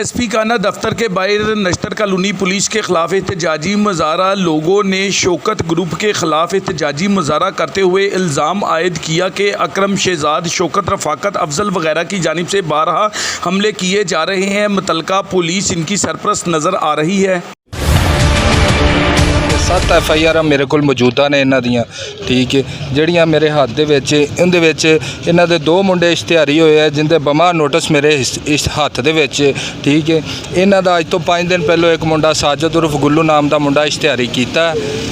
DSP काना दफ्तर के बाहर नश्तर कॉलोनी पुलिस के खिलाफ एहतजाजी मुजाहरा। लोगों ने शौकत ग्रुप के खिलाफ एहतजाजी मुजाहरा करते हुए इल्ज़ाम आयद किया कि अकरम शहजाद, शौकत, रफ़ाकत अफजल वगैरह की जानिब से बारहा हमले किए जा रहे हैं। मुतलका पुलिस इनकी सरपरस्त नज़र आ रही है। 7 FIR मेरे को मौजूदा ने इन्हां दियां, ठीक है, ਜਿਹੜੀਆਂ मेरे हाथ दे विच इहदे विच इन्हां दे 2 मुंडे इश्तिहारी होए है जिंदे बमा नोटिस मेरे इस हाथ दे विच, ठीक है। इन्हां दा अज तो 5 दिन पहले एक मुंडा साजिद उर्फ गुल्लू नाम का मुंडा इश्तिहारी कीता,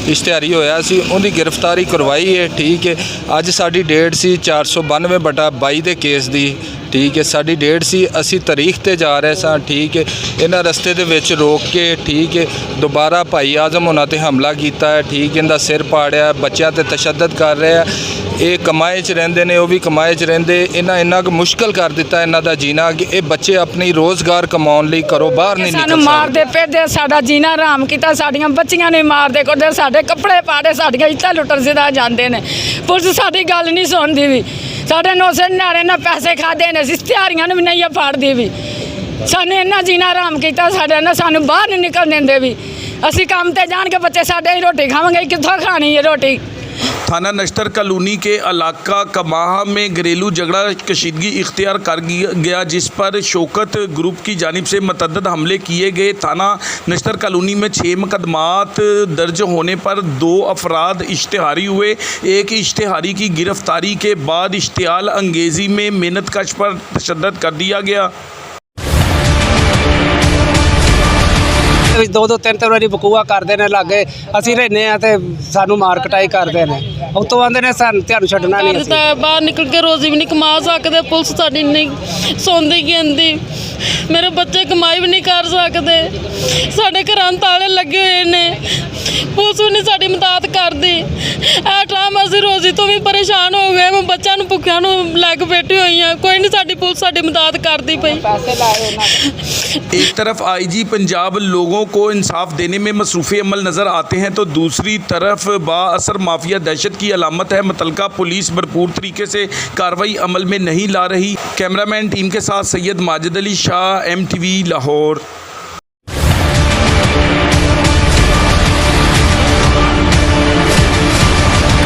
इश्तिहारी होया सी, उहदी गिरफ्तारी करवाई है, ठीक है। अज साडी डेट सी 492/22 दे केस दी, ठीक है। साडी डेट सी, असी तारीख ते जा रहे सां, ठीक है। इन्हां रस्ते दे विच रोक के, ठीक है, दोबारा भाई आजम होना ते हमला किया है, ठीक, इनका सिर पाड़िया, बच्चों ते तशद्दद कर रहे हैं। ये कमाए च रहिंदे ने, वो भी कमाए च रहिंदे। इन्हां इन्ना मुश्किल कर दिता इन्हां दा जीना कि ये बच्चे अपनी रोज़गार कमाउण लई घरों बाहर नहीं निकल सकदे। मारदे फिरदे, साडा जीना हराम कीता, साडियां बच्चियां ने मारदे कुटदे, साडे कपड़े पाड़े, साडियां इत्तां लुट्टन सिद्धा जांदे ने। पुलिस साडी गल नहीं सुनदी भी, साडे नौसे न्याणे ने पैसे खादे ने, इश्तिहारियां नूं भी नहीं फाड़दी भी। सानूं इन्ना जीना हराम कीता, साडे ना सानूं बाहर नहीं निकल देंदे भी। असी काम ते जान के बच्चे साडे ही रोटी खावांगे, कित्थों खानी है रोटी। थाना नश्तर कॉलोनी के इलाका कमाहा में घरेलू झगड़ा कशीदगी इख्तियार कर गया, जिस पर शौकत ग्रुप की जानिब से मतअद्दद हमले किए गए। थाना नश्तर कॉलोनी में 6 मुकदमात दर्ज होने पर 2 अफराद इश्तिहारी हुए। एक इश्तिहारी की गिरफ्तारी के बाद इश्तियाल अंगेज़ी में मेहनत कश पर तशद्दद कर दिया गया। 2-2 3-3 वारी बकूआ करते हैं लागे, असी रहने तो सानू मार कटाई करते हैं, उतों आते हैं तुहानू छड्डना नहीं। बाहर निकल के रोजी भी नहीं कमा सकते, पुलिस साडी नहीं सुनदी गिनदी, मेरे बच्चे कमाई भी नहीं कर सकते, साडे घरां ताले लगे हुए ने, पुलिस भी नहीं साडी मदद करदी। ए टाइम असीं रोजी तो भी परेशान हो गए, मैं बच्चों नूं भुखियां नूं लैग बैठी हुई हाँ, कोई नहीं साडी पुलिस साडी मदद करदी पई। एक तरफ IG पंजाब लोगों को इंसाफ देने में मसरूफ़ अमल नज़र आते हैं, तो दूसरी तरफ बाअसर माफिया दहशत की अलामत है। मुतलका पुलिस भरपूर तरीके से कार्रवाई अमल में नहीं ला रही। कैमरामैन टीम के साथ सैयद माजिद अली शाह, MTV लाहौर।